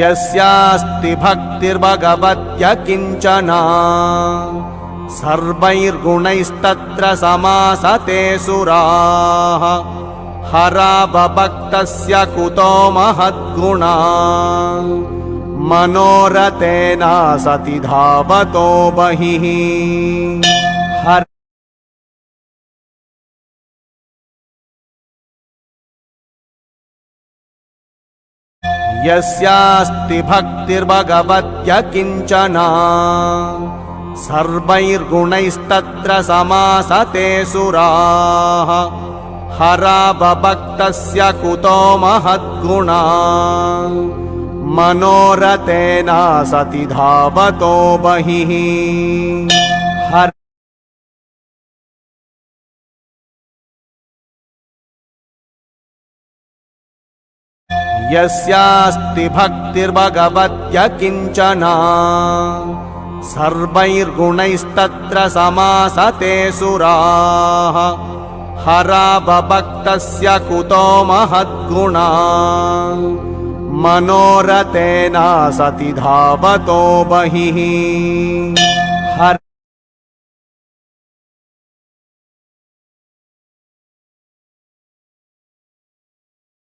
यस्यास्ति भक्तिर्भगवत्य किंचना सर्वैर्गुणैस्तत्र समासते सुराः हराभक्तस्य कुतो महद्गुणा मनोरथेन सति धावतो बहिः यस्यास्ति भक्तिर्भगवत्य किंचना सर्वैर्गुणैस्तत्र समासते सुराः हराभक्तस्य कुतो महद्गुणा मनोरथेन सति धावतो बहिः यस्यास्ति भक्तिर्भगवत्य किंचना सर्वैर्गुणैस्तत्र समासते सुराः हराभक्तस्य कुतो महद्गुणा मनोरथेन सति धावतो बहिः।